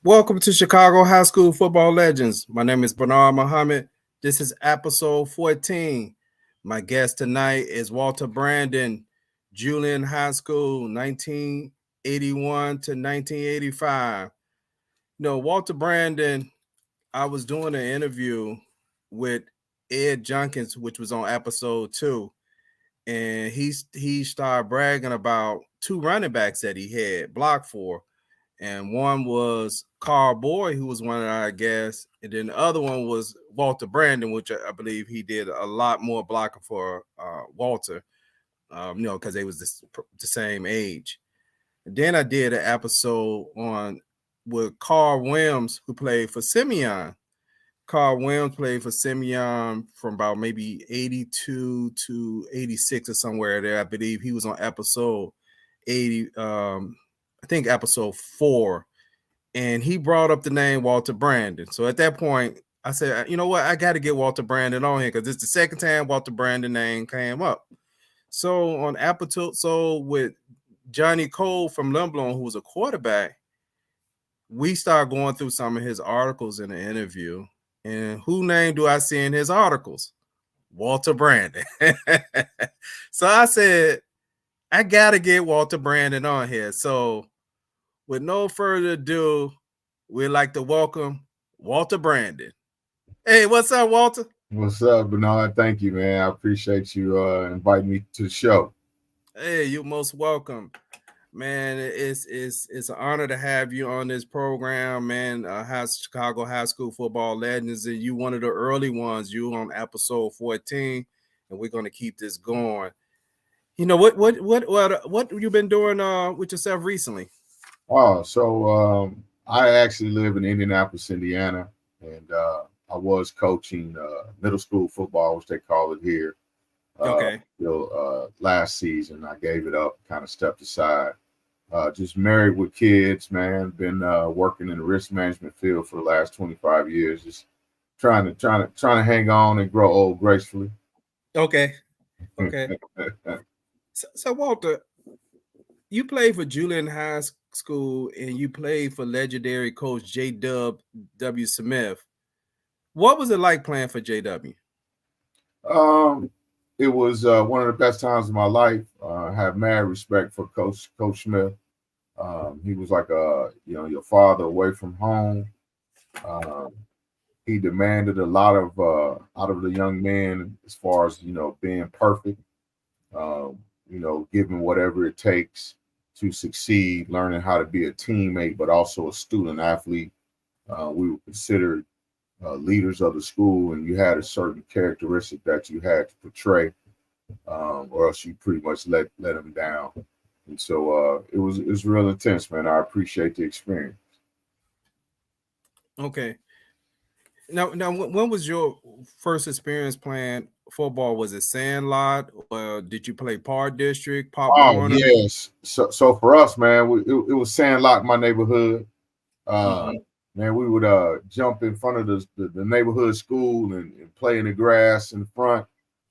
Welcome to Chicago High School Football Legends. My name is Bernard Muhammad. This is episode 14. My guest tonight is Walter Brandon, Julian High School, 1981 to 1985. Walter Brandon, I was doing an interview with Ed Junkins, which was on episode 2, and he started bragging about two running backs that he had blocked for. And one was Carl Boyd, who was one of our guests, and then the other one was Walter Brandon, which I believe he did a lot more blocking for Walter, because they was the same age. And then I did an episode on with Carl Williams, who played for Simeon. Carl Williams played for Simeon from about maybe 82 to 86 or somewhere there. I believe he was on episode 80. I think episode 4, and he brought up the name Walter Brandon. So at that point, I said, you know what, I got to get Walter Brandon on here because it's the second time Walter Brandon name came up. So on episode with Johnny Cole from Limblon, who was a quarterback, we started going through some of his articles in the interview. And who name do I see in his articles? Walter Brandon. So I said, I got to get Walter Brandon on here. So with no further ado, we'd like to welcome Walter Brandon. Hey, what's up, Walter? What's up, Bernard? Thank you, man. I appreciate you inviting me to the show. Hey, you're most welcome. Man, it's an honor to have you on this program, man. Chicago High School Football Legends, and you one of the early ones. You on episode 14, and we're gonna keep this going. What you been doing with yourself recently? Oh, so I actually live in Indianapolis, Indiana, and I was coaching middle school football, which they call it here. Okay. Last season, I gave it up, kind of stepped aside. Just married with kids, man. Been working in the risk management field for the last 25 years. Just trying to hang on and grow old gracefully. Okay. So Walter, you played for Julian High School and you played for legendary coach J.W. Smith. What was it like playing for J.W.? It was one of the best times of my life. I have mad respect for Coach Smith. He was like your father away from home. He demanded a lot of out of the young men as far as being perfect. Giving whatever it takes to succeed, learning how to be a teammate, but also a student athlete. We were considered leaders of the school, and you had a certain characteristic that you had to portray, or else you pretty much let them down. And so it was real intense, man. I appreciate the experience. Okay. Now, when was your first experience playing football? Was it Sandlot, or did you play Park District, Pop Warner? Yes. So for us, man, it was Sandlot in my neighborhood. Man, we would jump in front of the neighborhood school and play in the grass in the front.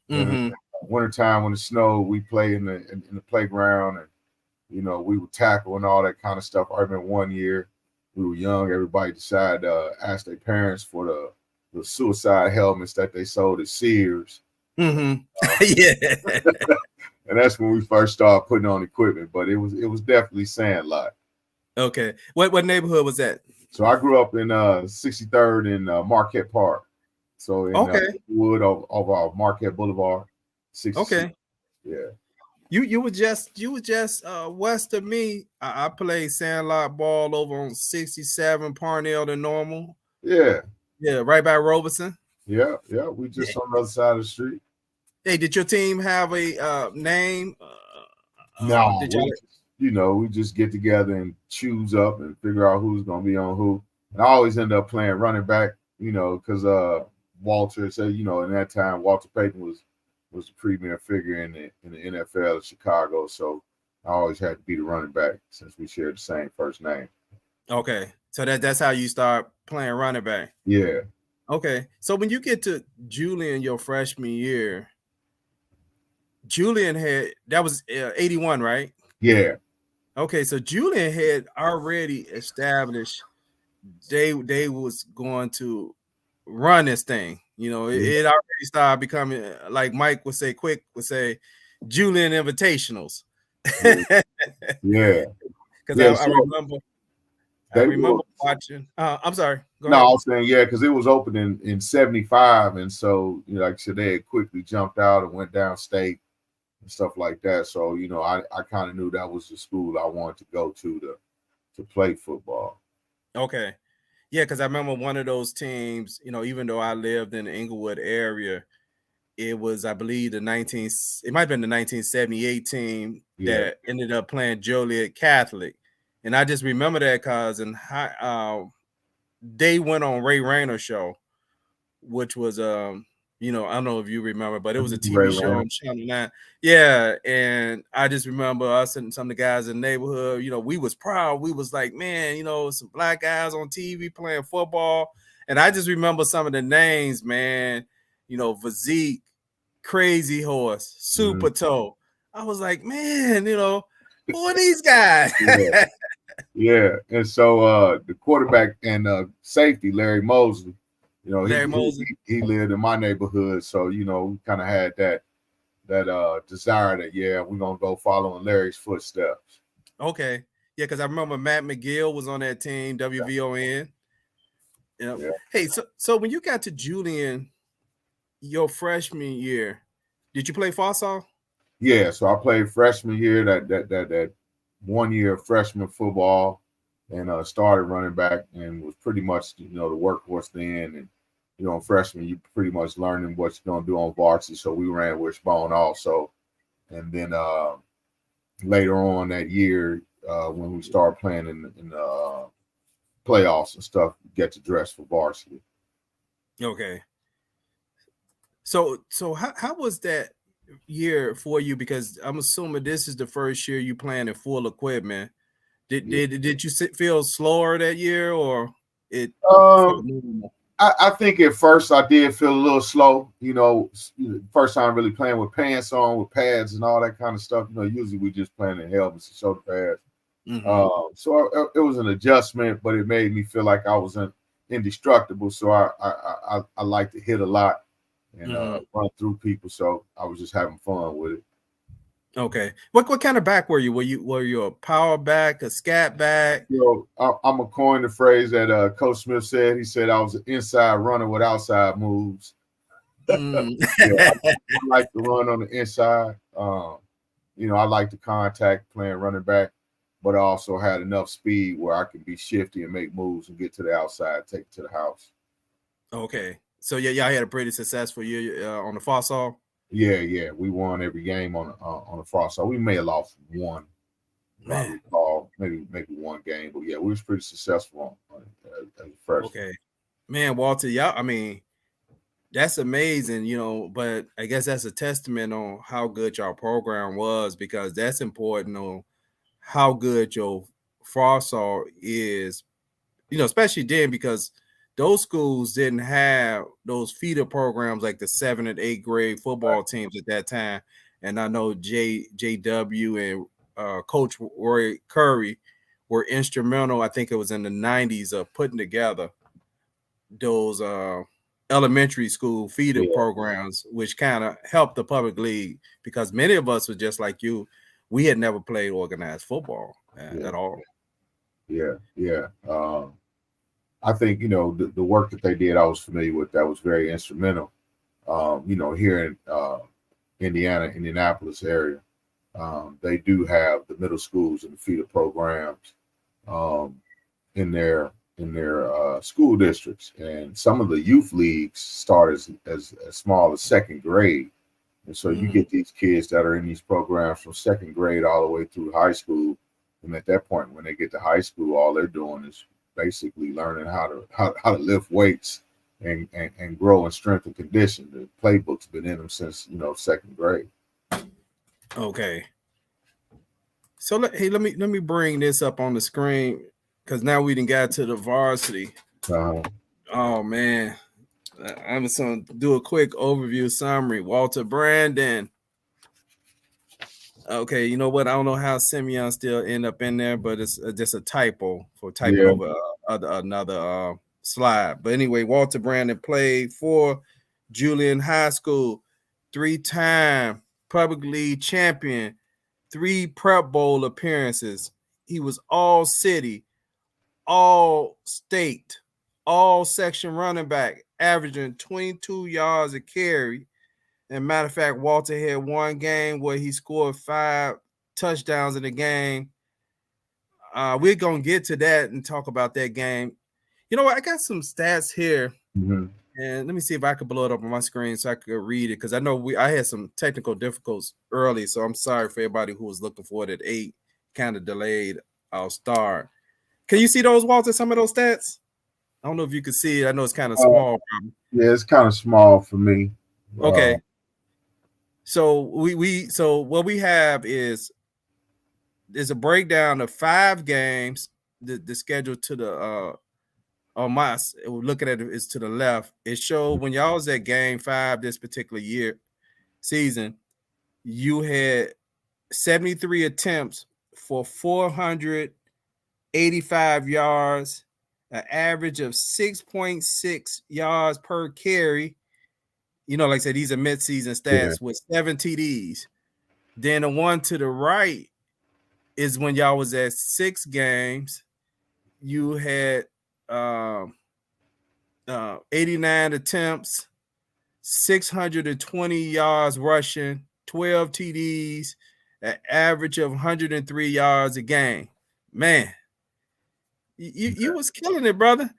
And wintertime when it snowed, we play in the playground, and we would tackle and all that kind of stuff. I remember one year we were young, everybody decided to ask their parents for the suicide helmets that they sold at Sears. Yeah. And that's when we first started putting on equipment, but it was definitely Sandlot. Okay. What neighborhood was that? So I grew up in 63rd in Marquette Park. So in Wood of Marquette Boulevard. 66. Okay. Yeah. You were just west of me. I played Sandlot ball over on 67 Parnell to Normal. Yeah. Yeah, right by Robeson. Yeah. We just on the other side of the street. Hey, did your team have a name? No, we just get together and choose up and figure out who's gonna be on who. And I always end up playing running back, because Walter said, in that time Walter Payton was the premier figure in the NFL of Chicago. So I always had to be the running back since we shared the same first name. Okay. So that's how you start playing running back. Yeah. Okay. So when you get to Julian your freshman year, Julian that was 81, right? Yeah. Okay, so Julian had already established they was going to run this thing. It already started becoming, like Mike would say, Julian Invitationals. Yeah. Because Yeah. I So remember they were. watching. I'm sorry. Go No, I ahead. was saying because it was open in '75, and so like I said, they had quickly jumped out and went downstate and stuff like that. So I kind of knew that was the school I wanted to go to play football. Okay. Yeah, because I remember one of those teams, even though I lived in the Inglewood area, it was, I believe, it might have been the 1978 team Yeah. that ended up playing Joliet Catholic. And I just remember that because they went on Ray Rayner's show, which was I don't know if you remember, but it was a TV show on Channel 9. Yeah, and I just remember us and some of the guys in the neighborhood, we was proud. We was like, man, some black guys on TV playing football. And I just remember some of the names, man, Physique, Crazy Horse, Super Toe. I was like, man, who are these guys? Yeah. Yeah. And so the quarterback and safety, Larry Mosley, Larry Mosley. he lived in my neighborhood. So, we kind of had that desire that, we're going to go follow in Larry's footsteps. Okay. Yeah, because I remember Matt McGill was on that team, WVON. Yeah. Hey, so when you got to Julian, your freshman year, did you play Fossall? Yeah, so I played freshman year, that 1 year of freshman football, and started running back, and was pretty much the workhorse then. And freshman, you pretty much learning what you're gonna do on varsity. So we ran wishbone also, and then later on that year, when we started playing in the playoffs and stuff, get to dress for varsity. Okay. So how was that year for you? Because I'm assuming this is the first year you playing in full equipment. Did you feel slower that year, or it felt normal? I think at first I did feel a little slow, first time really playing with pants on, with pads and all that kind of stuff. Usually we just playing in helmets and shoulder pads. So it was an adjustment, but it made me feel like I was indestructible. So I like to hit a lot and run through people. So I was just having fun with it. Okay. What kind of back were you? Were you a power back, a scat back? I'm a coin the phrase that Coach Smith said. He said I was an inside runner with outside moves. I like to run on the inside. I like to contact playing running back, but I also had enough speed where I could be shifty and make moves and get to the outside, take it to the house. Okay. So y'all had a pretty successful year on the Fossall. Yeah, we won every game on the Frost. So we may have lost one, I recall, maybe one game, but we was pretty successful as a freshman. Okay, man, Walter, I mean, that's amazing, but I guess that's a testament on how good your program was, because that's important on how good your Frossall is, especially then, because those schools didn't have those feeder programs like the 7th and 8th grade football teams at that time. And I know JW and Coach Roy Curry were instrumental. I think it was in the 90s of putting together those elementary school feeder programs, which kind of helped the public league, because many of us were just like you. We had never played organized football at all. Yeah. I think, the work that they did, I was familiar with. That was very instrumental. Here in Indianapolis area, they do have the middle schools and the feeder programs in their school districts, and some of the youth leagues start as small as 2nd grade, and so you get these kids that are in these programs from 2nd grade all the way through high school, and at that point, when they get to high school, all they're doing is basically learning how to lift weights and grow in strength and condition. The playbook's been in them since 2nd grade. Okay. So let me bring this up on the screen, because now we done got to the varsity. Oh man, I'm just gonna do a quick overview summary. Walter Brandon. Okay, you know what? I don't know how Simeon still end up in there, but it's just a typo for typing over another slide. But anyway, Walter Brandon played for Julian High School, 3-time public league champion, 3 Prep Bowl appearances. He was all city, all state, all section running back, averaging 22 yards a carry. And matter of fact, Walter had one game where he scored 5 touchdowns in the game. We're going to get to that and talk about that game. You know what? I got some stats here. Mm-hmm. And let me see if I could blow it up on my screen so I could read it, because I know I had some technical difficulties early, so I'm sorry for everybody who was looking for it at 8. Kind of delayed our start. Can you see those, Walter, some of those stats? I don't know if you can see it. I know it's kind of small. Yeah, it's kind of small for me. Okay. So what we have is there's a breakdown of 5 games. The schedule to the on my looking at it is to the left. It showed when y'all was at game 5 this particular season, you had 73 attempts for 485 yards, an average of 6.6 yards per carry. You know, like I said, these are mid-season stats with 7 TDs. Then the one to the right is when y'all was at 6 games. You had 89 attempts, 620 yards rushing, 12 TDs, an average of 103 yards a game. Man, you was killing it, brother.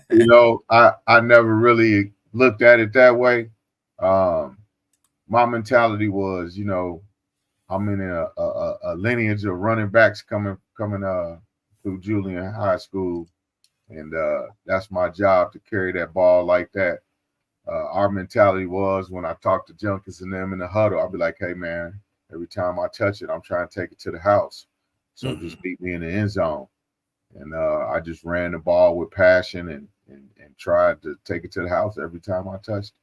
You know, I never really looked at it that way. My mentality was, you know, I'm in a lineage of running backs coming through Julian High School, and that's my job to carry that ball like that. Our mentality was, when I talked to Junkins and them in the huddle, I'd be like, hey man, every time I touch it, I'm trying to take it to the house. So just beat me in the end zone. And I just ran the ball with passion and tried to take it to the house every time I touched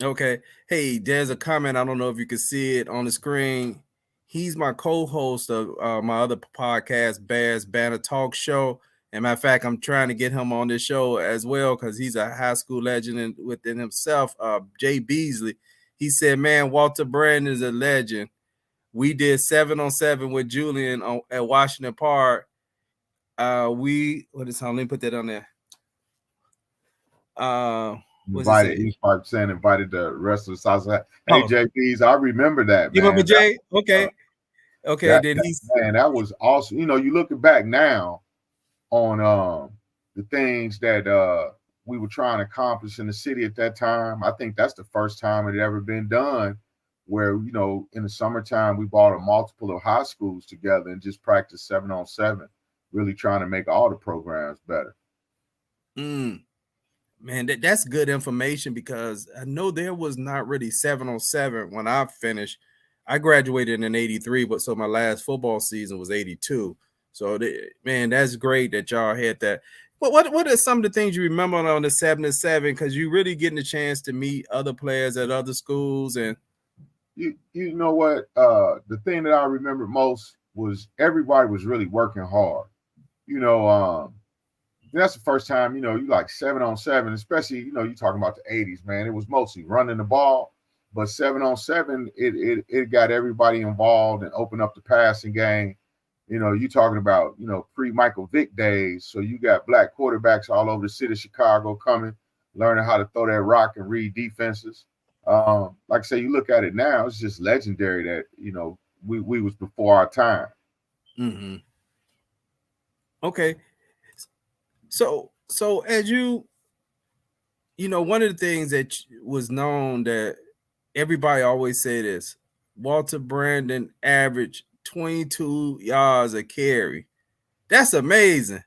it. Okay. Hey, there's a comment. I don't know if you can see it on the screen. He's my co-host of my other podcast, Bears Banner Talk Show. And matter of fact, I'm trying to get him on this show as well, because he's a high school legend within himself. Jay Beasley. He said, man, Walter Brandon is a legend. We did 7-on-7 with Julian at Washington Park. Let me put that on there. He's probably saying invited the rest of the South Side. Hey, JP's, I remember that, man. You remember Jay? Okay. That was awesome. You know, you looking back now on the things that we were trying to accomplish in the city at that time. I think that's the first time it had ever been done, where, you know, in the summertime we brought a multiple of high schools together and just practiced 7-on-7, really trying to make all the programs better. Man, that's good information, because I know there was not really 7-on-7 when I finished. I graduated in 83, but so my last football season was 82. So, man, that's great that y'all had that. But what are some of the things you remember on the 7-on-7? Because you really getting a chance to meet other players at other schools. And you know what? The thing that I remember most was everybody was really working hard. You know, that's the first time, you know, you like 7-on-7, especially, you know, you talking about the 80s, man. It was mostly running the ball, but 7-on-7, it got everybody involved and opened up the passing game. You know, you talking about, you know, pre-Michael Vick days. So you got black quarterbacks all over the city of Chicago coming, learning how to throw that rock and read defenses. Like I say, you look at it now, it's just legendary that, you know, we was before our time. Mm-hmm. Okay. So as you know, one of the things that was known that everybody always say this, Walter Brandon averaged 22 yards a carry. That's amazing.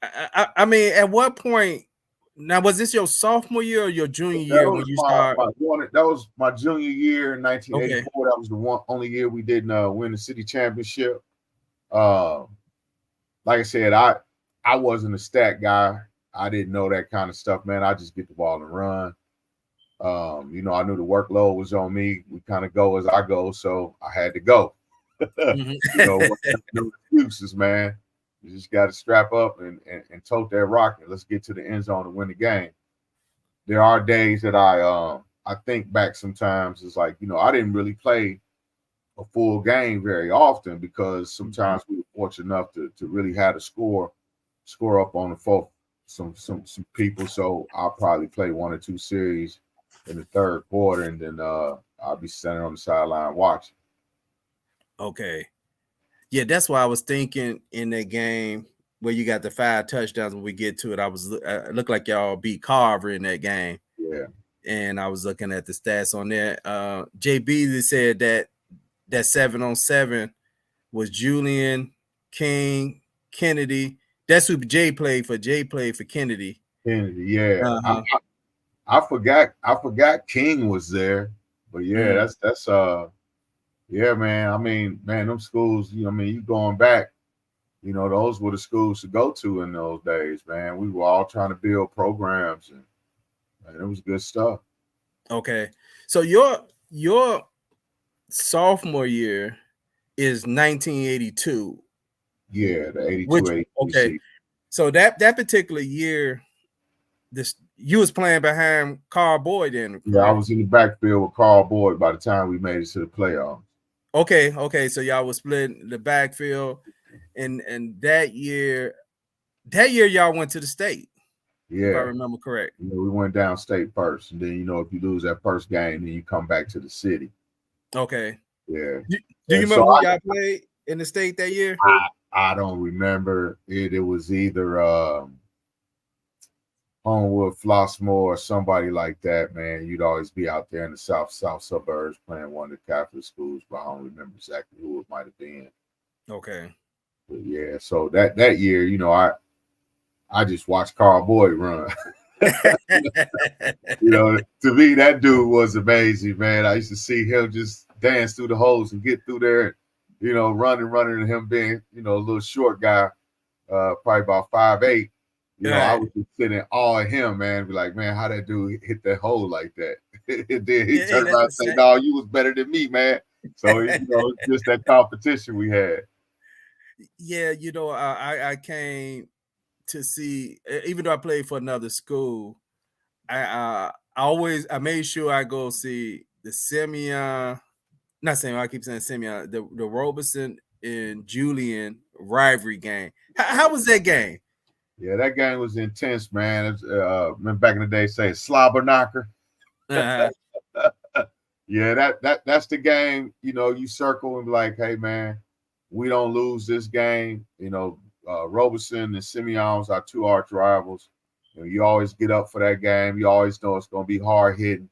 I mean, at what point? Now, was this your sophomore year or your junior year when you started? That was my junior year in 1984. Okay. That was the only year we didn't win the city championship. Like I said, I wasn't a stat guy. I didn't know that kind of stuff, man. I just get the ball and run. You know, I knew the workload was on me. We kind of go as I go, so I had to go. You know, no excuses, man. You just got to strap up and tote that rock and let's get to the end zone and win the game. There are days that I think back sometimes. It's like, I didn't really play a full game very often because sometimes we were fortunate enough to really have to score up on the fourth some people. So I'll probably play 1 or 2 series in the third quarter, and then I'll be standing on the sideline watching. Okay. Yeah, that's why I was thinking in that game where you got the 5 touchdowns. When we get to it, it looked like y'all beat Carver in that game. Yeah. And I was looking at the stats on there. JB said that 7-on-7 was Julian, King, Kennedy. That's who Jay played for. Jay played for Kennedy. Kennedy, yeah. I forgot King was there, but yeah, that's yeah, man. I mean, man, them schools, you going back, those were the schools to go to in those days, man. We were all trying to build programs, and man, it was good stuff. Okay, so your sophomore year is 1982. Yeah, the 82. Okay, so that particular year, you was playing behind Carl Boyd then. Correct? Yeah, I was in the backfield with Carl Boyd by the time we made it to the playoffs. Okay, so y'all was splitting the backfield, and that year y'all went to the state. Yeah, if I remember correct. We went downstate first, and then if you lose that first game, then you come back to the city. Okay. Yeah. Do you remember who y'all played in the state that year? I don't remember it. It was either Homewood, Flossmoor, or somebody like that, man. You'd always be out there in the south suburbs playing one of the Catholic schools, but I don't remember exactly who it might have been. Okay. But yeah, so that year, I just watched Carl Boyd run. To me, that dude was amazing, man. I used to see him just dance through the holes and get through there, running, and him being, a little short guy, probably about 5'8". I was just sitting in awe of him, man. Be like, man, how that dude hit that hole like that? And then he turned around and said, "No, you was better than me, man." So it's just that competition we had. Yeah, I came to see, even though I played for another school, I made sure I go see the Simeon, not Simeon, I keep saying Simeon, the Robeson and Julian rivalry game. How was that game? Yeah, that game was intense, man. Back in the day, say slobber knocker. Uh-huh. Yeah, that's the game. You circle and be like, hey, man, we don't lose this game. Robeson and Simeon's are 2 arch rivals. You always get up for that game. You always know it's going to be hard hitting.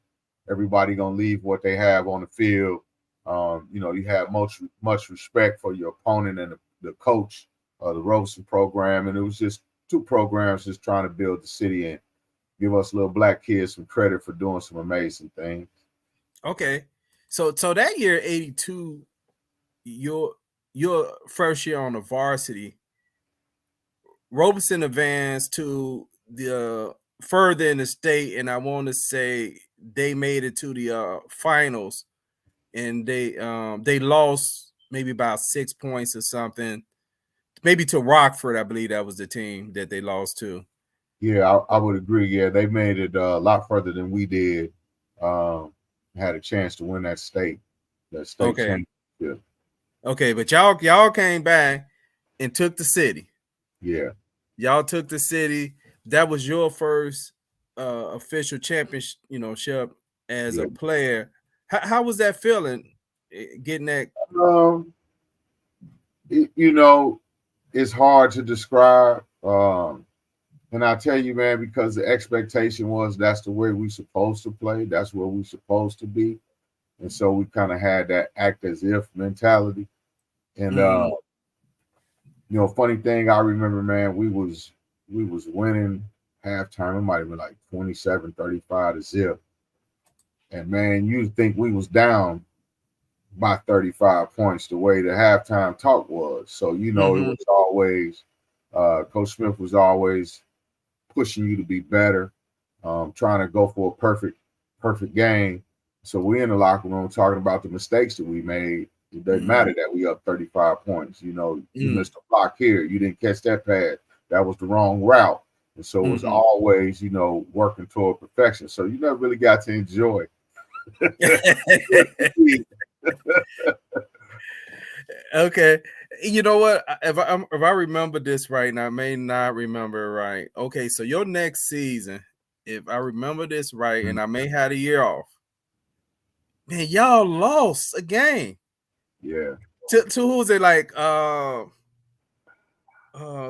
Everybody going to leave what they have on the field. You have much respect for your opponent and the coach of the Robeson program. And it was just 2 programs just trying to build the city and give us little black kids some credit for doing some amazing things. Okay. So that year, 82, your first year on the varsity, Robeson advanced to the further in the state, and I want to say they made it to the finals, and they lost maybe about 6 points or something, maybe to Rockford. I believe that was the team that they lost to. Yeah, I would agree. Yeah, they made it a lot further than we did. Had a chance to win that state championship. Okay, but y'all came back and took the city. Yeah. Y'all took the city. That was your first official championship as a player. How was that feeling, getting that? It's hard to describe. And I tell you, man, because the expectation was that's the way we supposed to play. That's where we supposed to be. And so we kind of had that act as if mentality. And funny thing, I remember, man, we was winning halftime. It might have been like 27-35 to zip. And man, you'd think we was down by 35 points the way the halftime talk was. So, it was always Coach Smith was always pushing you to be better, trying to go for a perfect game. So we're in the locker room talking about the mistakes that we made. It doesn't matter that we up 35 points. You know, you missed a block here. You didn't catch that pass. That was the wrong route. And so it was always, you know, working toward perfection. So you never really got to enjoy. Okay. You know what? If I remember this right, and I may not remember right. Okay, so your next season, if I remember this right, and I may have a year off, man, y'all lost a game. Yeah. To who was it, like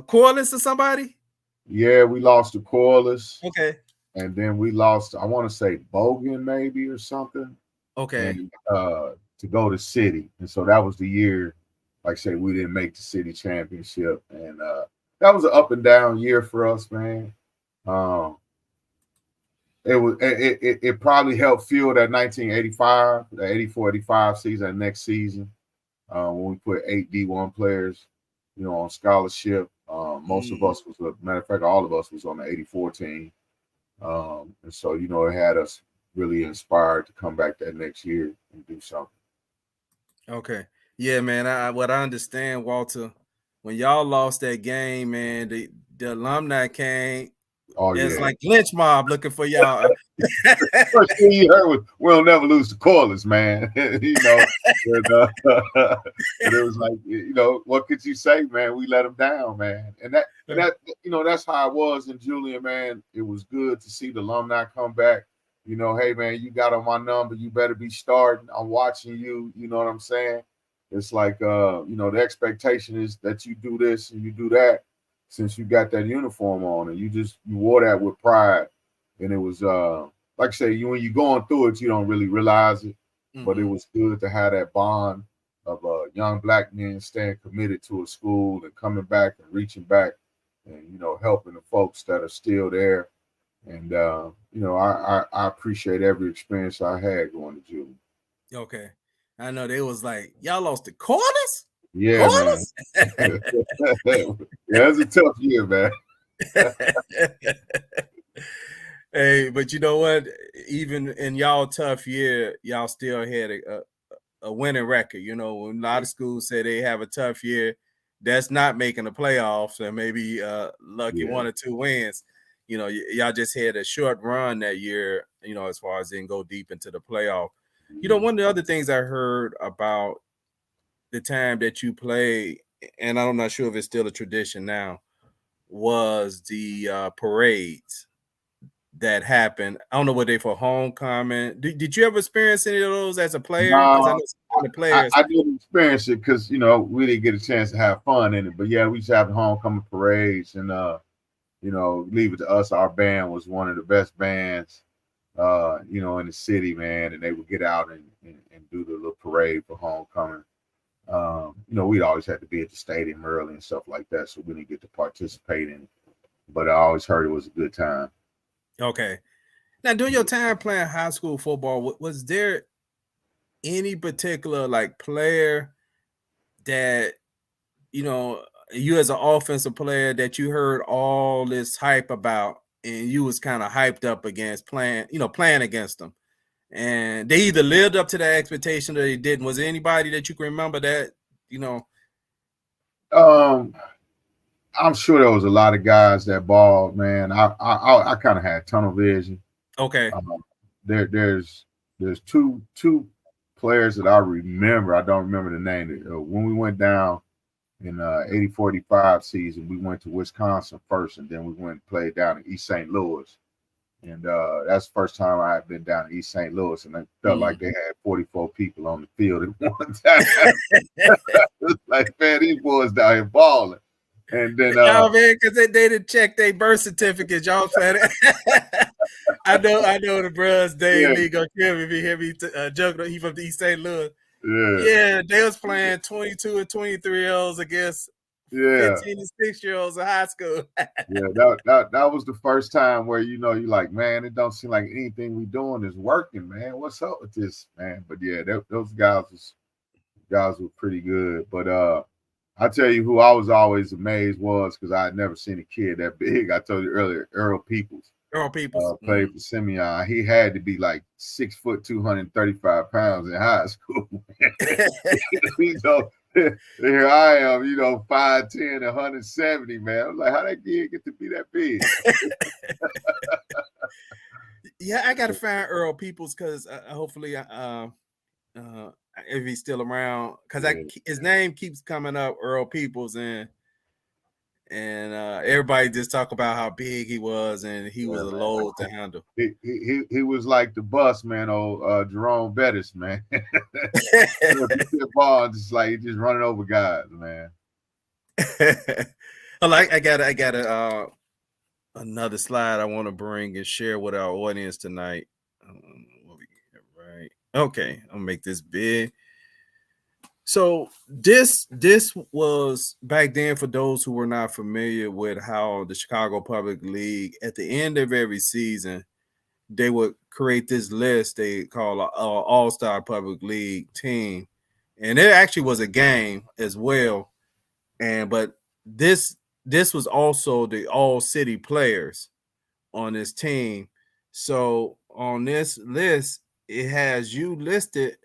Corliss or somebody? Yeah, we lost to Corliss. Okay. And then we lost, I want to say Bogan maybe or something. Okay. And to go to City. And so that was the year, like I said, we didn't make the City championship. And that was an up and down year for us, man. It probably helped fuel that 1985, the 84-85 season, that next season, when we put 8 D1 players, you know, on scholarship. Most of us was, a matter of fact, all of us was on the 84 team. And so, you know, it had us really inspired to come back that next year and do something. Okay. Yeah, man. What I understand, Walter, when y'all lost that game, man, the alumni came. Oh, It's yeah. like lynch mob looking for y'all. First thing you heard was, "We'll never lose to Corliss, man." You know, but it was like, you know, what could you say, man? We let them down, man. And that, you know, that's how it was in Julian, man. It was good to see the alumni come back. You know, hey, man, you got on my number. You better be starting. I'm watching you. You know what I'm saying? It's like, you know, the expectation is that you do this and you do that since you got that uniform on, and you wore that with pride. And it was, like I say, when you're going through it, you don't really realize it. But it was good to have that bond of young black men staying committed to a school and coming back and reaching back and, you know, helping the folks that are still there. And, you know, I appreciate every experience I had going to Julian. Okay. I know they was like, y'all lost to Corliss? Yeah, Corliss? Man. Yeah, it was a tough year, man. Hey, but you know what? Even in y'all tough year, y'all still had a winning record. You know, when a lot of schools say they have a tough year, that's not making the playoffs and maybe lucky 1 or 2 wins. You know, y'all just had a short run that year, you know, as far as didn't go deep into the playoff. You know, one of the other things I heard about the time that you played, and I'm not sure if it's still a tradition now, was the parades that happened. I don't know what they for homecoming. Did you ever experience any of those as a player? Because I know some of the players. I didn't experience it because, you know, we didn't get a chance to have fun in it. But yeah, we used to have the homecoming parades, and you know, leave it to us. Our band was one of the best bands, you know, in the city, man. And they would get out and do the little parade for homecoming. You know, we'd always had to be at the stadium early and stuff like that, so we didn't get to participate in it. But I always heard it was a good time. Okay. Now, during your time playing high school football, was there any particular like player that, you know, you as an offensive player that you heard all this hype about and you was kind of hyped up against playing against them? And they either lived up to that expectation or they didn't. Was there anybody that you can remember that, you know? I'm sure there was a lot of guys that balled, man. I kind of had tunnel vision. Okay. There's two players that I remember. I don't remember the name. When we went down in 84-85 season, we went to Wisconsin first, and then we went and played down in East St. Louis. And that's the first time I had been down to East St. Louis, and I felt like they had 44 people on the field at one time. It's like, man, these boys down here balling. And then, man, because they didn't check their birth certificates. Y'all said it. I know the bros. Dave Lee gonna kill me if he hear me joking. He from the East St. Louis. Yeah, they was playing 22 and 23-year-olds against 15 and 6-year-olds in high school. that was the first time where, you know, you're like, man, it don't seem like anything we doing is working, man. What's up with this, man? But yeah, those guys were pretty good. But I tell you who I was always amazed was, because I had never seen a kid that big. I told you earlier, Earl Peoples. Earl Peoples. Played for Simeon. He had to be like 6 foot, 235 pounds in high school. You know, here I am, 5'10", 170, man. I'm like, how that kid get to be that big? Yeah, I gotta find Earl Peoples because hopefully, if he's still around, because his name keeps coming up, Earl Peoples, and everybody just talk about how big he was, and he was a load to handle. He was like the bus man, old Jerome Bettis, man. Ball just running over guys, man. I got another slide I want to bring and share with our audience tonight. Right. Okay, I'll make this big. So this was back then, for those who were not familiar with how the Chicago Public League, at the end of every season, they would create this list they call an All-Star Public League team. And it actually was a game as well. But this was also the all-city players on this team. So on this list, it has you listed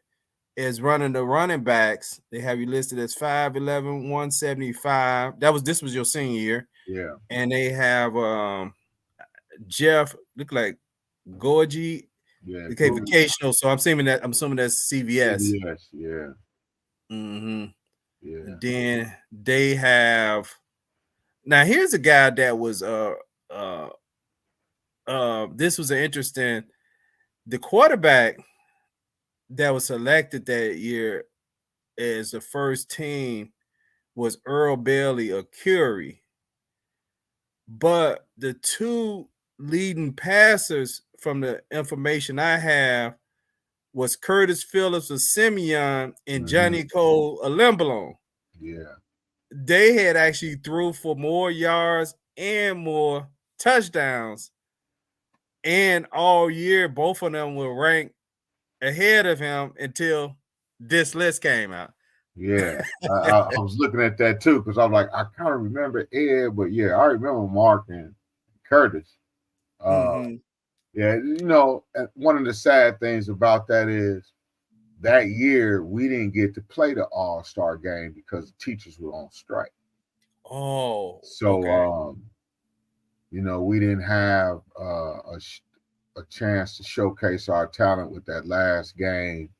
as running the running backs. They have you listed as 5'11", 175. This was your senior year. Yeah. And they have Jeff, look like Gorgie. Yeah. Okay, vocational. So I'm assuming that's CVS. CVS, yeah. Mm-hmm. Yeah. Then they have, now here's a guy that was this was an interesting, the quarterback that was selected that year as the first team was Earl Bailey of Curie. But the two leading passers from the information I have was Curtis Phillips of Simeon and Johnny Cole of Limbalone. Yeah. They had actually threw for more yards and more touchdowns. And all year, both of them were ranked ahead of him until this list came out. Yeah, I was looking at that too because I'm like, I kind of remember Ed, but yeah, I remember Mark and Curtis. Yeah, one of the sad things about that is that year we didn't get to play the All-Star game because the teachers were on strike. Oh, so okay. We didn't have a chance to showcase our talent with that last game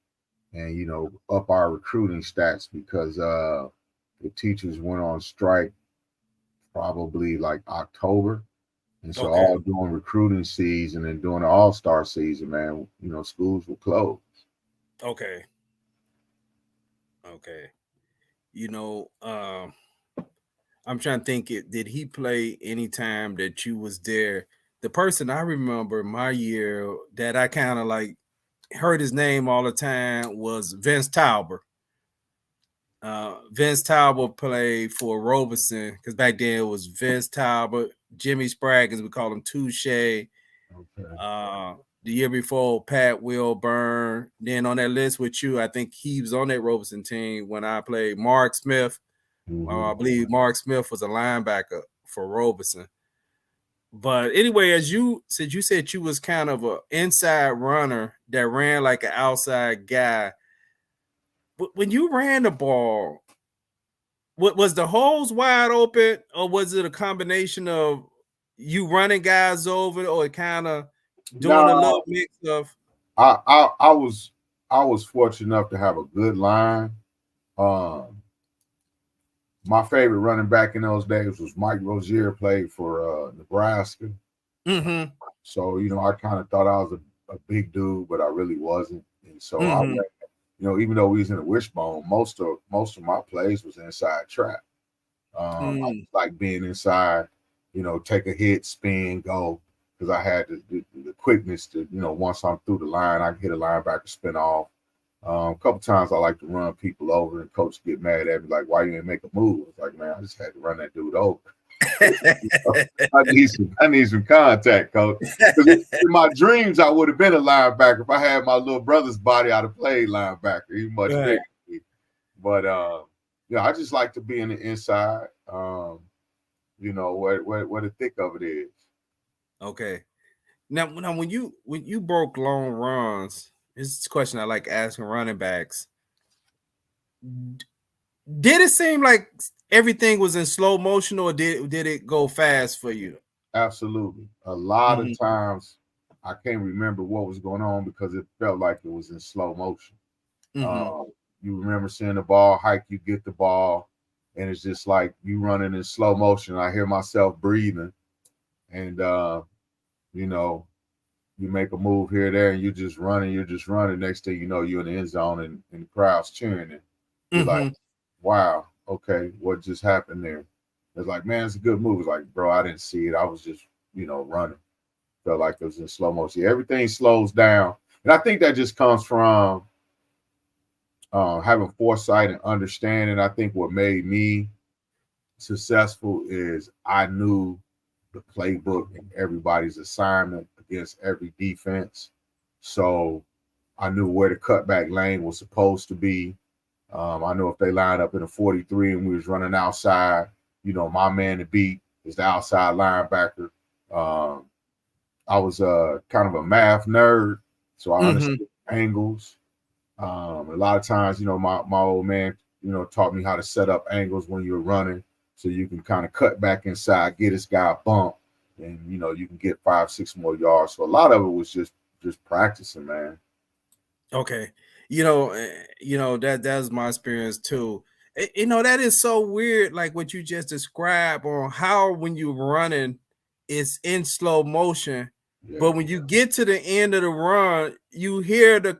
and up our recruiting stats because the teachers went on strike probably like October. And so all during recruiting season and during the All-Star season, man, schools were closed. Okay. I'm trying to think, did he play any time that you was there? The person I remember my year that I kind of like heard his name all the time was Vince Tauber. Vince Tauber played for Robeson because back then it was Vince Tauber, Jimmy Sprague, as we call him, Touche. The year before, Pat Wilburn. Then on that list with you, I think he was on that Robeson team when I played. Mark Smith. I believe Mark Smith was a linebacker for Robeson. But anyway, as you said you was kind of an inside runner that ran like an outside guy. But when you ran the ball, was the holes wide open, or was it a combination of you running guys over, or kind of doing a little mix of? I was fortunate enough to have a good line. My favorite running back in those days was Mike Rozier, played for Nebraska. So I kind of thought I was a big dude, but I really wasn't. And so I went, even though we was in a wishbone, most of my plays was inside trap. I like being inside, take a hit, spin, go, because I had the quickness to, once I'm through the line, I can hit a linebacker, spin off. A couple times I like to run people over, and coach get mad at me like, "Why you didn't make a move?" It's like, man, I just had to run that dude over. I need some contact, coach. Because in my dreams, I would have been a linebacker. If I had my little brother's body, I'd have played linebacker. He's much bigger than me. But I just like to be in the inside. Where the thick of it is. Okay. Now when you broke long runs, this is a question I like asking running backs. Did it seem like everything was in slow motion, or did it go fast for you? Absolutely. A lot of Mm-hmm. times I can't remember what was going on because it felt like it was in slow motion. Mm-hmm. You remember seeing the ball hike, you get the ball, and it's just like you running in slow motion. I hear myself breathing, and you know, you make a move here, there, and you're just running. Next thing you know, you're in the end zone and the crowd's cheering, and you're like, Mm-hmm. wow, okay, what just happened there? It's like, man, it's a good move. It's like, bro, I didn't see it. I was just, running. Felt like it was in slow motion. Everything slows down. And I think that just comes from having foresight and understanding. I think what made me successful is I knew the playbook and everybody's assignment against every defense. So I knew where the cutback lane was supposed to be. I know if they lined up in a 43 and we was running outside, my man to beat is the outside linebacker. Um, I was kind of a math nerd, so I Mm-hmm. understood angles. A lot of times, my old man, taught me how to set up angles when you're running, so you can kind of cut back inside, get this guy a bump, and you can get 5, 6 more yards. So a lot of it was just practicing, man. Okay. That's my experience too. That is so weird, like what you just described on how when you're running, it's in slow motion. Yeah, But when you get to the end of the run, you hear the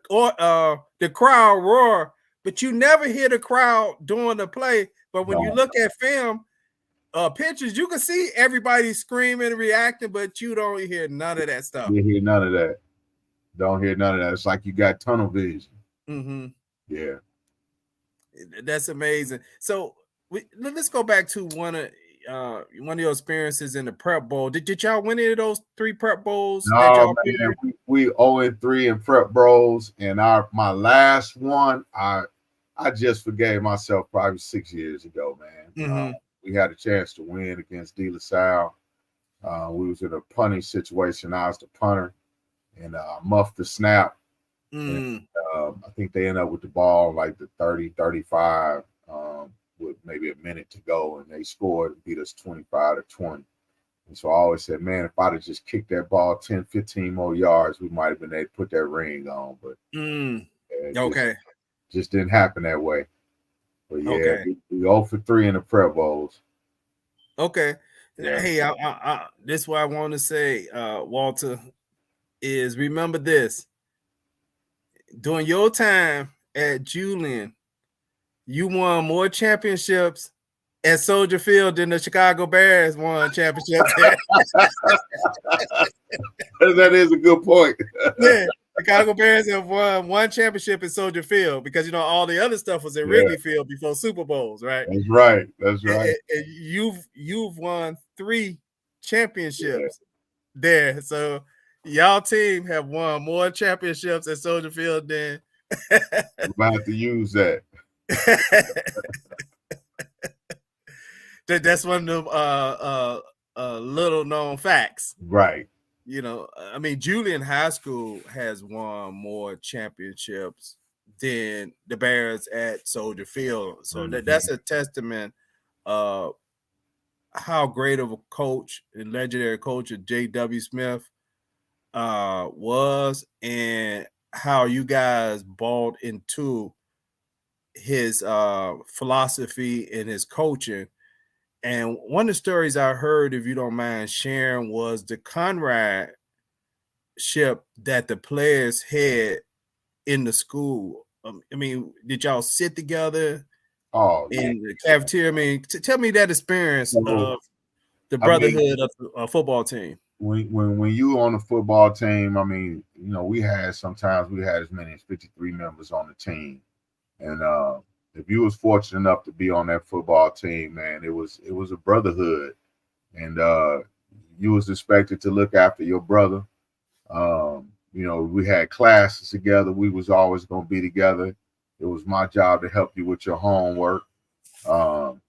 crowd roar, but you never hear the crowd doing the play. But when you no, look at film, pictures, you can see everybody screaming and reacting, but you don't hear none of that stuff. you hear none of that. Don't hear none of that. It's like you got tunnel vision. Mm-hmm. Yeah. That's amazing. So let's go back to one of your experiences in the prep bowl. Did y'all win any of those 3 prep bowls that No, y'all man, appeared we 0-3 in prep bros, and my last one, I just forgave myself probably 6 years ago, man. in? Mm-hmm. We had a chance to win against De La Salle. We was in a punting situation. I was the punter, and muffed the snap, and Mm. I think they ended up with the ball like the 30, 35, with maybe a minute to go, and they scored and beat us 25-20. And so I always said, man, if I'd have just kicked that ball 10, 15 more yards, we might have been able to put that ring on. But it Okay. just didn't happen that way. But yeah, Okay. we 0-3 in the Prep Bowls. Okay. Yeah. Hey, this is what I want to say, Walter, is remember this. During your time at Julian, you won more championships at Soldier Field than the Chicago Bears won championships there. That is a good point. Yeah, Chicago Bears have won 1 championship in Soldier Field because all the other stuff was in Yeah, Wrigley Field before Super Bowls, right? that's right. That's right. And you've won 3 Yeah. championships there. So y'all team have won more championships at Soldier Field than We might have to use that. that's one of them little known facts. Right. I mean, Julian High School has won more championships than the Bears at Soldier Field. So that's a testament of how great of a coach and legendary coach of J.W. Smith was, and how you guys bought into his philosophy and his coaching. And one of the stories I heard, if you don't mind sharing, was the Conrad ship that the players had in the school. I mean, did y'all sit together Oh, yeah. in the cafeteria? I mean, tell me that experience So, of the I mean, brotherhood of a football team. when you on the football team, I mean, sometimes we had as many as 53 members on the team. And if you was fortunate enough to be on that football team, man, it was a brotherhood. And you was expected to look after your brother. We had classes together. We was always gonna be together. It was my job to help you with your homework. Um,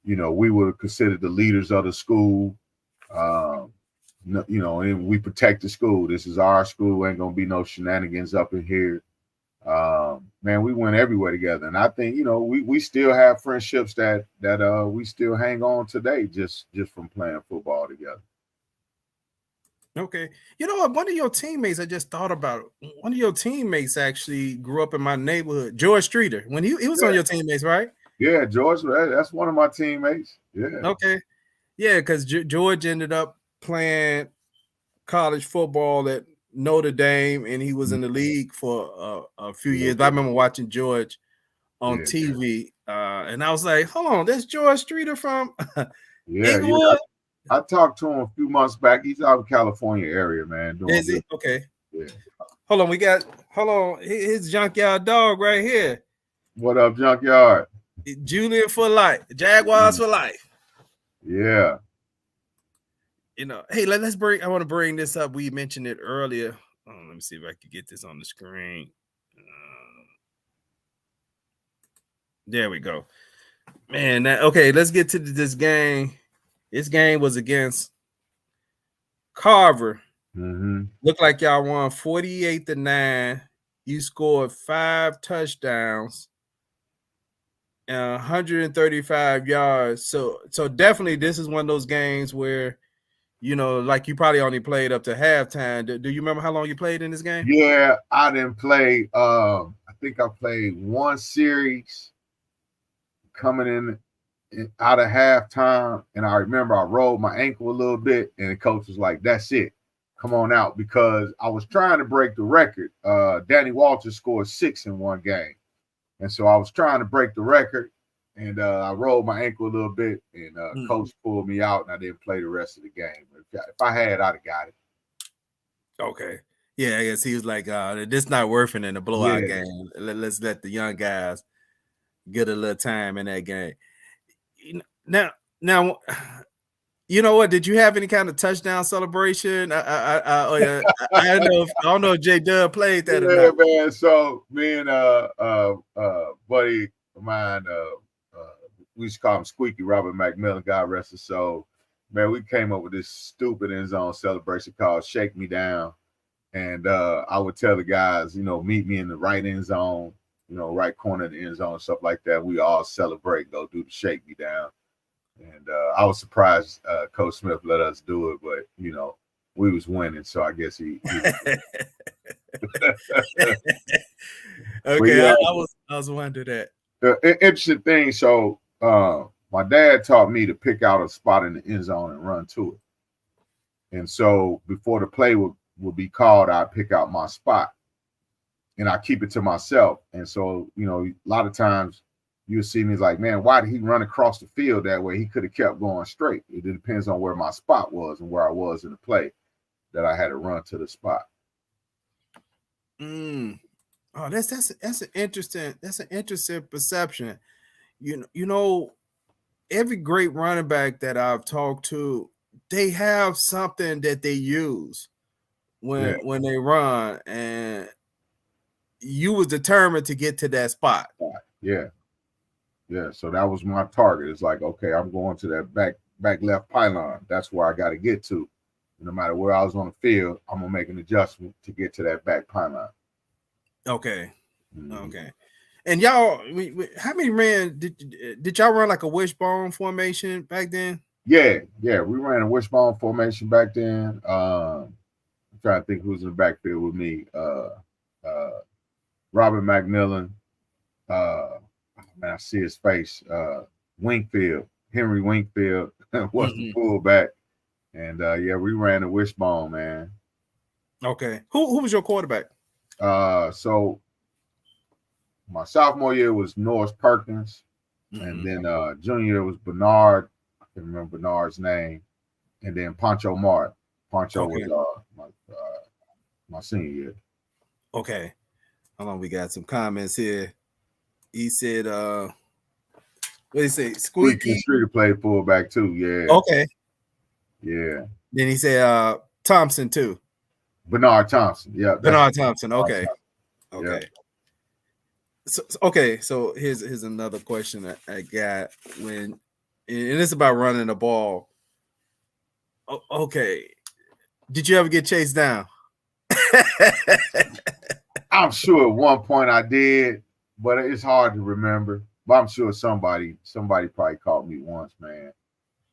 we were considered the leaders of the school. you know, and we protect the school. This is our school. Ain't gonna be no shenanigans up in here. Man, we went everywhere together, and I think, you know, we still have friendships that we still hang on today just from playing football together. Okay. You know what? One of your teammates, I just thought about it. One of your teammates actually grew up in my neighborhood, George Streeter. When he was on your teammates, right? Yeah, George, that's one of my teammates. Yeah. Okay. Yeah, because George ended up playing college football at Notre Dame, and he was in the league for a few years. But I remember watching George on TV, and I was like, hold on, that's George Streeter from Inglewood? I talked to him a few months back. He's out of California area, man. Is he? Okay. Yeah. Hold on. His junkyard dog right here. What up, junkyard? Julian for life. Jaguars for life. Yeah. You know, hey, I want to bring this up. We mentioned it earlier. Let me see if I can get this on the screen. There we go. Man, okay, let's get to this game. This game was against Carver. Looked like y'all won 48-9. You scored 5 touchdowns and 135 yards. So definitely this is one of those games where, you know, like you probably only played up to halftime. Do you remember how long you played in this game? Yeah, I didn't play. I think I played one series coming in out of halftime, and I remember I rolled my ankle a little bit, and the coach was like, "That's it, come on out," because I was trying to break the record. Danny Walters scored 6 in one game, and so I was trying to break the record, and I rolled my ankle a little bit, and coach pulled me out, and I didn't play the rest of the game. If I had, I'd have got it. Okay. Yeah, I guess he was like, this not worth it in a blowout game. Let's let the young guys get a little time in that game. Now, you know what? Did you have any kind of touchdown celebration? I don't know if J Dub played that or not. Man. So me and buddy of mine, we used to call him Squeaky, Robert McMillan, God rest his soul. Man, we came up with this stupid end zone celebration called Shake Me Down. And I would tell the guys, you know, meet me in the right end zone, you know, right corner of the end zone, stuff like that. We all celebrate, go do the Shake Me Down. And I was surprised Coach Smith let us do it, but, you know, we was winning, so I guess he Okay, yeah, I was wondering that. Interesting thing. So my dad taught me to pick out a spot in the end zone and run to it. And so before the play would be called, I'd pick out my spot and I keep it to myself. And so, you know, a lot of times you'll see me like, man, why did he run across the field that way? He could have kept going straight. It depends on where my spot was and where I was in the play that I had to run to the spot. Oh, that's an interesting perception. You know, every great running back that I've talked to, they have something that they use when they run, and you was determined to get to that spot. Yeah. So that was my target. It's like, okay, I'm going to that back left pylon. That's where I got to get to. No matter where I was on the field, I'm gonna make an adjustment to get to that back pylon. Okay. Okay. And y'all, how many ran did y'all run like a wishbone formation back then? Yeah, we ran a wishbone formation back then. I'm trying to think who's in the backfield with me. Robert McMillan. Man, I see his face. Henry Wingfield was the fullback. And we ran a wishbone, man. Okay. Who was your quarterback? So my sophomore year was Norris Perkins, and then junior year was Bernard. I can't remember Bernard's name, and then Pancho Martin. Pancho was my senior year. Okay. Hold on, we got some comments here. He said, what did he say? Squeaky Streeter played fullback too. Yeah. Okay. Yeah. Then he said Thompson too. Bernard Thompson. Yeah. Bernard Thompson. Okay. Thompson. Okay. Yeah. So here's another question that I got and it's about running the ball. Okay. Did you ever get chased down? I'm sure at one point I did, but it's hard to remember. But I'm sure somebody probably caught me once, man.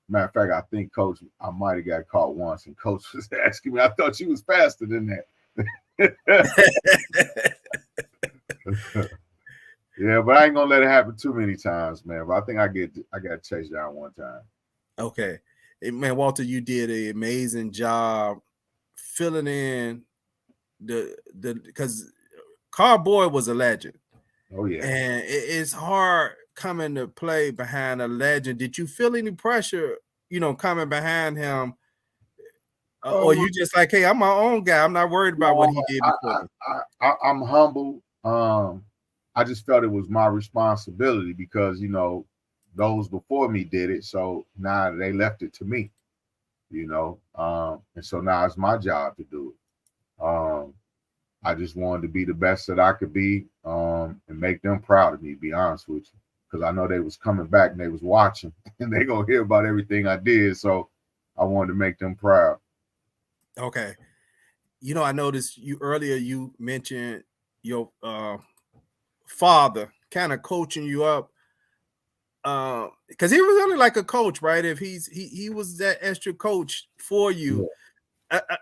Matter of fact, I think Coach, I might have got caught once, and Coach was asking me. I thought you was faster than that. Yeah, but I ain't gonna let it happen too many times, man. But I think I got chased down one time. Okay, hey, man, Walter, you did an amazing job filling in the because Carboy was a legend. Oh yeah. And it's hard coming to play behind a legend. Did you feel any pressure, coming behind him? Or you just like, hey, I'm my own guy. I'm not worried about what he did before me. I'm humble. I just felt it was my responsibility because those before me did it, so now they left it to me. And so now it's my job to do it. I just wanted to be the best that I could be, and make them proud of me, to be honest with you. Because I know they was coming back and they was watching and they gonna hear about everything I did. So I wanted to make them proud. Okay. I noticed you mentioned your father kind of coaching you up. Because he was only like a coach, right? If he was that extra coach for you. Yeah.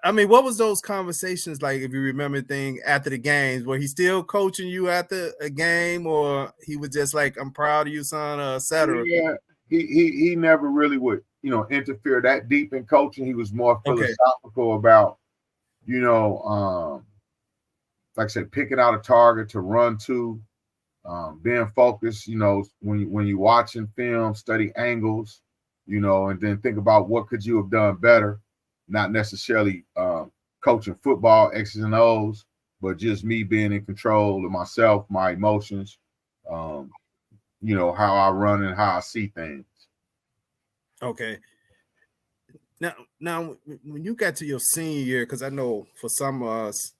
I mean, what was those conversations like? If you remember things after the games, were he still coaching you after a game, or he was just like, "I'm proud of you, son," etc. Yeah, he never really would interfere that deep in coaching. He was more philosophical about like I said, picking out a target to run to, being focused. When you watching film, study angles, and then think about what could you have done better. Not necessarily coaching football X's and O's, but just me being in control of myself, my emotions, how I run and how I see things. Okay. Now, when you got to your senior year, because I know for some of us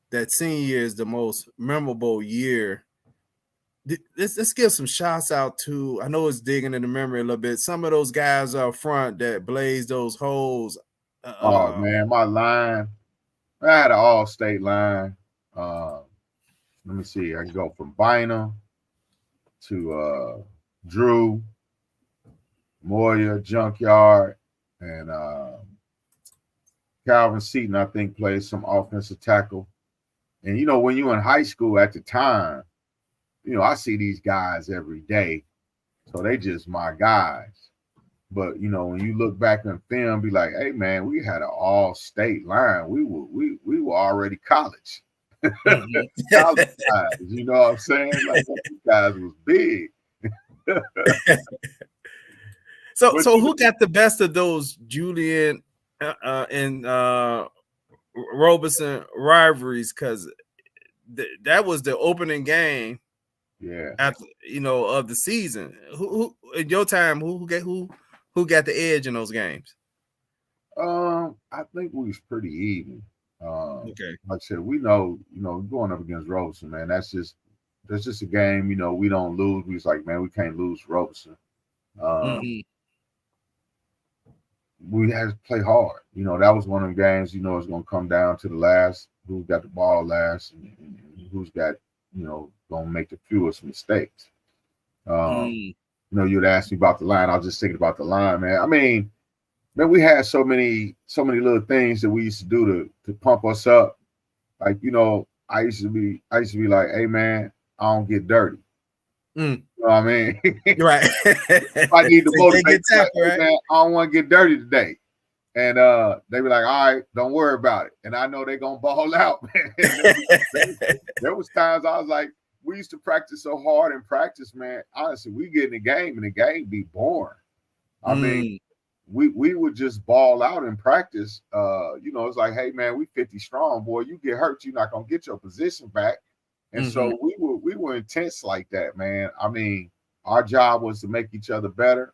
that senior year is the most memorable year. Let's give some shouts out to. I know it's digging in the memory a little bit. Some of those guys up front that blazed those holes. Oh man, my line. I had an all-state line. Let me see. I can go from Bynum to Drew, Moya, Junkyard, and Calvin Seaton, I think, played some offensive tackle. And when you're in high school at the time, I see these guys every day. So they just my guys. But when you look back in film, be like, hey man, we had an all-state line. We were already college. College guys, you know what I'm saying? Like these guys was big. So who got the best of those Julian and Robeson rivalries? Because that was the opening game. Yeah. After of the season, who in your time who got the edge in those games? I think we was pretty even. Okay. Like I said, we know, going up against Robeson, man, that's just a game. We don't lose. We was like, man, we can't lose Robeson. We had to play hard. That was one of the games. It's going to come down to the last, who got the ball last, and who's got, going to make the fewest mistakes. You'd ask me about the line. I was just thinking about the line, man. I mean, man, we had so many little things that we used to do to pump us up. Like, I used to be like, hey man, I don't get dirty. You know what I mean? Right. If I need to motivate, like, hey, right? man, I don't want to get dirty today. And they be like, all right, don't worry about it. And I know they're gonna ball out, man. There was times I was like, we used to practice so hard in practice, man. Honestly, we get in the game and the game be boring. I mean, we would just ball out in practice. It's like, hey man, we 50 strong, boy. You get hurt, you're not gonna get your position back. And so we were intense like that, man. I mean, our job was to make each other better.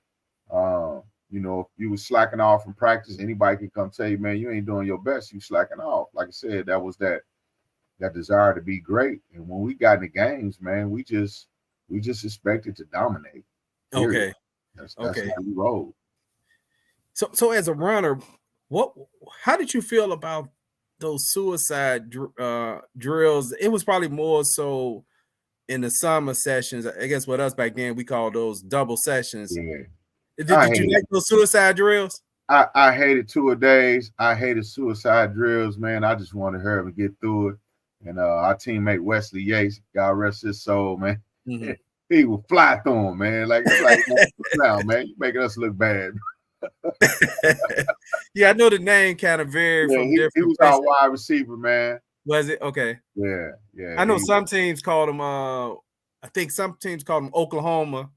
If you was slacking off in practice, anybody could come tell you, man, you ain't doing your best. You slacking off. Like I said, that was that desire to be great. And when we got in the games, man, we just expected to dominate. Period. Okay. That's how we rolled. So as a runner, How did you feel about those suicide drills? It was probably more so in the summer sessions. I guess with us back then we called those double sessions. Yeah. Did you like those suicide drills? I hated two-a-days. I hated suicide drills, man. I just wanted to hurry up and get through it. And our teammate Wesley Yates, God rest his soul, man. Mm-hmm. He would fly through him, man. Like now, man, you making us look bad. Yeah, I know the name kind of varied from different. He was places. our wide receiver, man. Was it? Okay. Yeah. I know some teams called him. I think some teams called him Oklahoma.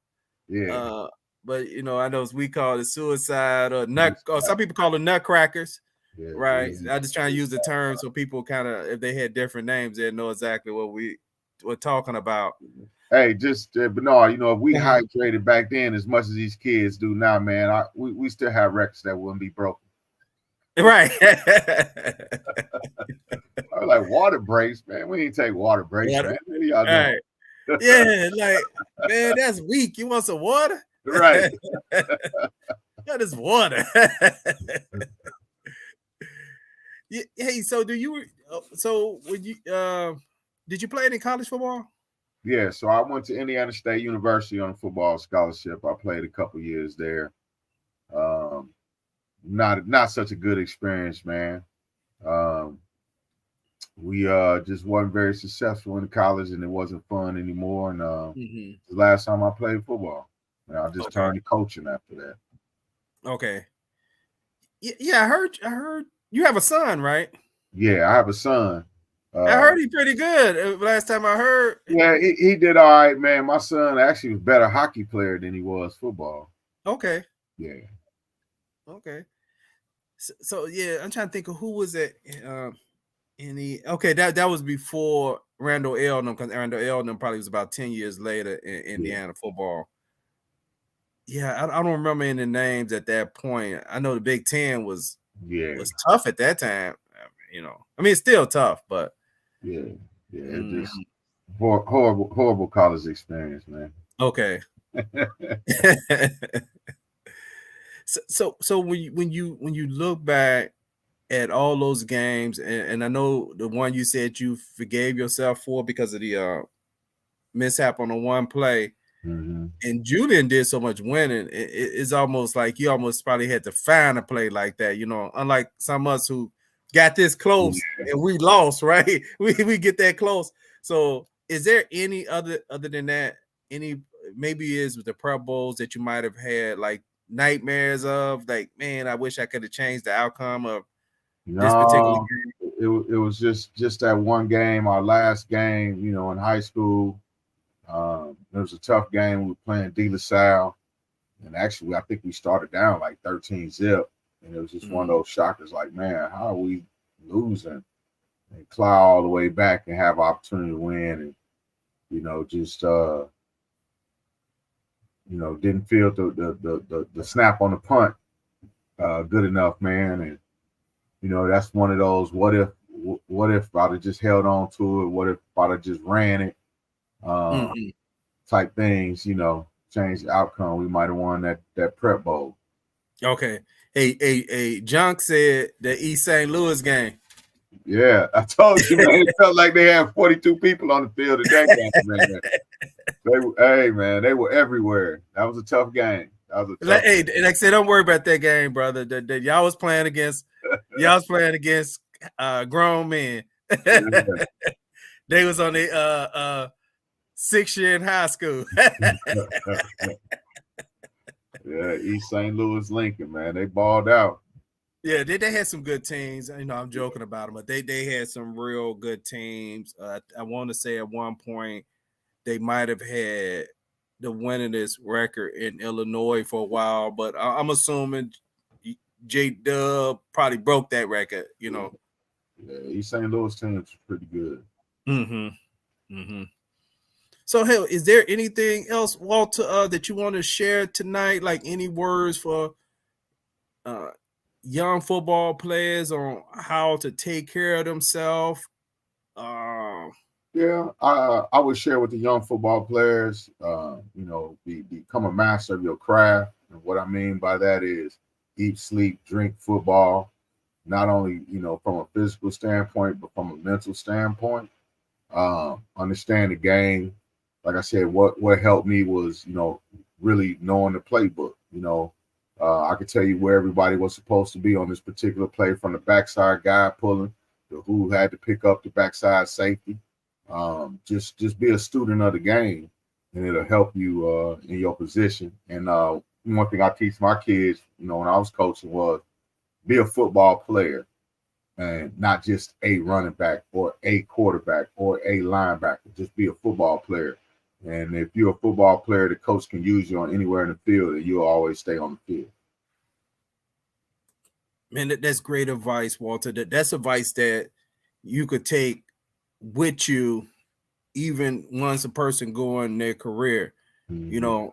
Yeah. But I know we call it suicide or nut. Or some people call it nutcrackers. Yeah, right. I just trying to use the term so people kind of, if they had different names, they know exactly what we're talking about. Hey, but no, if we hydrated back then as much as these kids do now, man, we still have records that wouldn't be broken. Right. I was like, water breaks, man. We ain't take water breaks, man. What are y'all doing? Right. Yeah, like, man, that's weak. You want some water? Right. That is water. Hey, so when you did you play any college football? Yeah, so I went to Indiana State University on a football scholarship. I played a couple years there. Not such a good experience, man. We just wasn't very successful in college, and it wasn't fun anymore. And the last time I played football, and I just turned to coaching after that. Okay. Yeah, I heard you have a son, right? Yeah, I have a son. I heard he's pretty good. Last time I heard. Yeah, he did all right, man. My son actually was a better hockey player than he was football. Okay. Yeah. Okay. So yeah, I'm trying to think of who was it. That was before Randall Eldon, because Randall Eldon probably was about 10 years later in Indiana football. Yeah, I don't remember any names at that point. I know the Big Ten was tough at that time. I mean, it's still tough, but just horrible college experience, man. Okay. So when you look back at all those games, and I know the one you said you forgave yourself for because of the mishap on the one play. Mm-hmm. And Julian did so much winning, it's almost like you almost probably had to find a play like that, unlike some of us who got this close and we lost, right? We get that close. So is there any other than that, maybe is with the Pro Bowls that you might have had like nightmares of, like, man, I wish I could have changed the outcome of this particular game? It was just that one game, our last game, in high school. It was a tough game. We were playing De La Salle, and actually, I think we started down like 13-0, and it was just one of those shockers. Like, man, how are we losing? And claw all the way back and have opportunity to win, and just didn't feel the snap on the punt good enough, man. And that's one of those what if I'd have just held on to it? What if I'd have just ran it? Type things, change the outcome. We might have won that Prep Bowl. Okay. Hey, Junk said the East St. Louis game. Yeah, I told you, man. It felt like they had 42 people on the field at that game, man. They were everywhere. That was a tough game. Like I said, don't worry about that game, brother. Y'all was playing against grown men. Yeah. They was on the 6th year in high school. Yeah, East St. Louis Lincoln, man. They balled out. Yeah, they had some good teams. I'm joking about them, but they had some real good teams. I want to say at one point they might have had the winningest record in Illinois for a while, but I'm assuming J-Dub probably broke that record, Yeah, East St. Louis team is pretty good. So, hell, is there anything else, Walter, that you want to share tonight? Like any words for young football players on how to take care of themselves? Yeah, I would share with the young football players, become a master of your craft. And what I mean by that is eat, sleep, drink football. not only from a physical standpoint, but from a mental standpoint. Understand the game. Like I said, what helped me was really knowing the playbook. I could tell you where everybody was supposed to be on this particular play, from the backside guy pulling to who had to pick up the backside safety. Just be a student of the game, and it'll help you in your position. And one thing I teach my kids, when I was coaching, was be a football player and not just a running back or a quarterback or a linebacker. Just be a football player. And if you're a football player, the coach can use you on anywhere in the field, and you'll always stay on the field. Man, that's great advice, Walter. That's advice that you could take with you even once a person go in their career. Mm-hmm.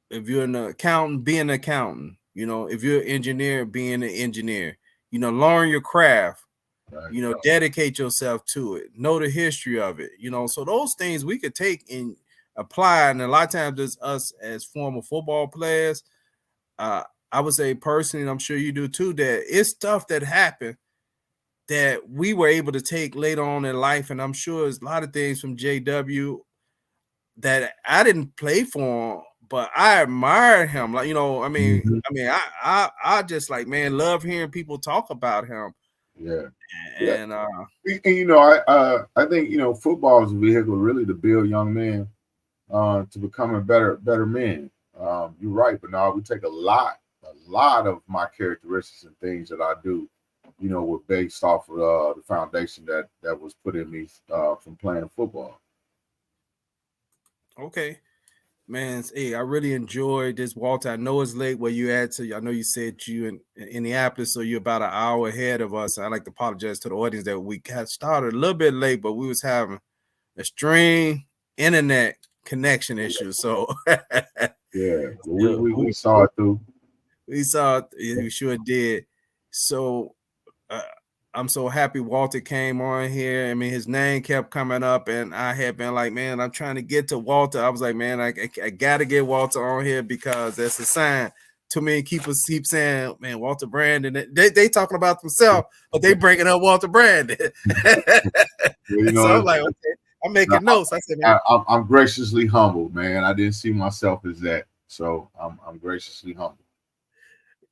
If you're an accountant, be an accountant. If you're an engineer, being an engineer. Learn your craft. Right. Dedicate yourself to it. Know the history of it. So those things we could take and apply. And a lot of times it's us as former football players. I would say personally, and I'm sure you do too, that it's stuff that happened that we were able to take later on in life. And I'm sure it's a lot of things from JW that I didn't play for him, but I admired him. Like, I just like, man, love hearing people talk about him. Yeah. And I think football is a vehicle really to build young men to becoming better men. You're right, but now we take a lot of my characteristics and things that I do, were based off of the foundation that was put in me from playing football. Okay, man. Hey, I really enjoyed this, Walter. I know it's late where you at. I know you said you in Indianapolis, so you're about an hour ahead of us. I'd like to apologize to the audience that we got started a little bit late, but we was having a string internet connection issue. So yeah, we saw it through. We saw it. We sure did. So I'm so happy Walter came on here. I mean, his name kept coming up, and I had been like, man, I'm trying to get to Walter. I was like, man, I got to get Walter on here because that's a sign. Too many people keep saying, man, Walter Brandon. They talking about themselves, but they bringing up Walter Brandon. So I'm like, okay, I'm making notes. I said, man, I'm graciously humbled, man. I didn't see myself as that, so I'm graciously humbled.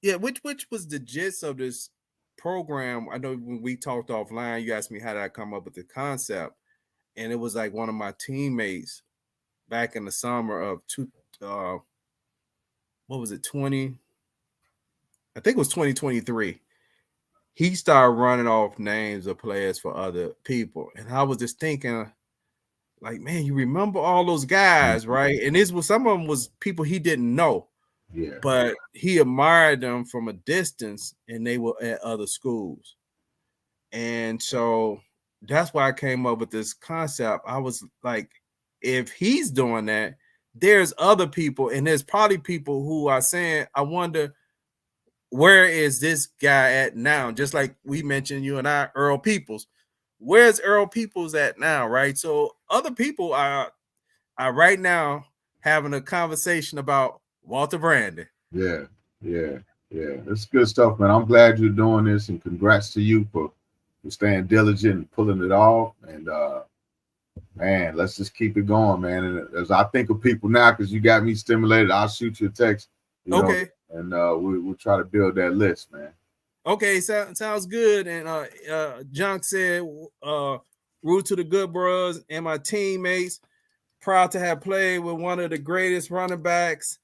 Yeah, which was the gist of this program. I know when we talked offline, you asked me how did I come up with the concept, and it was like one of my teammates back in the summer of what was it, 20? I think it was 2023. He started running off names of players for other people, and I was just thinking, like, man, you remember all those guys, right? And this was, some of them was people he didn't know. Yeah. But he admired them from a distance, and they were at other schools. And so that's why I came up with this concept. I was like, if he's doing that, there's other people, and there's probably people who are saying, I wonder, where is this guy at now? Just like we mentioned, you and I, Earl Peoples. Where's Earl Peoples at now, right? So other people are right now having a conversation about Walter Brandon. Yeah. It's good stuff, man. I'm glad you're doing this, and congrats to you for staying diligent and pulling it off. And man, let's just keep it going, man. And as I think of people now, because you got me stimulated, I'll shoot you a text. Okay. And we'll try to build that list, man. Okay, sounds good. And Junk said, root to the good bros and my teammates. Proud to have played with one of the greatest running backs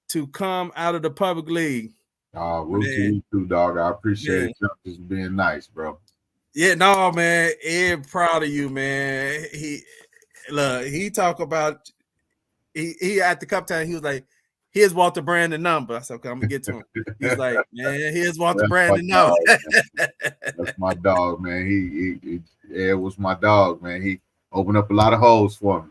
to come out of the public league. Root to you too, dog. I appreciate Junk just being nice, bro. Yeah, no, man. Ed, proud of you, man. He talk about he at the cup time, he was like, here's Walter Brandon number. I said, okay, I'm gonna get to him. He's like, man, here's Walter Brandon number. That's my dog, man. He Ed was my dog, man. He opened up a lot of holes for me.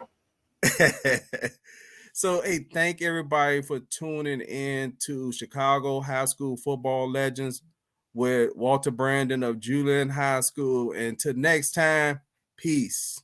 So, hey, thank everybody for tuning in to Chicago High School Football Legends with Walter Brandon of Julian High School. And till next time, peace.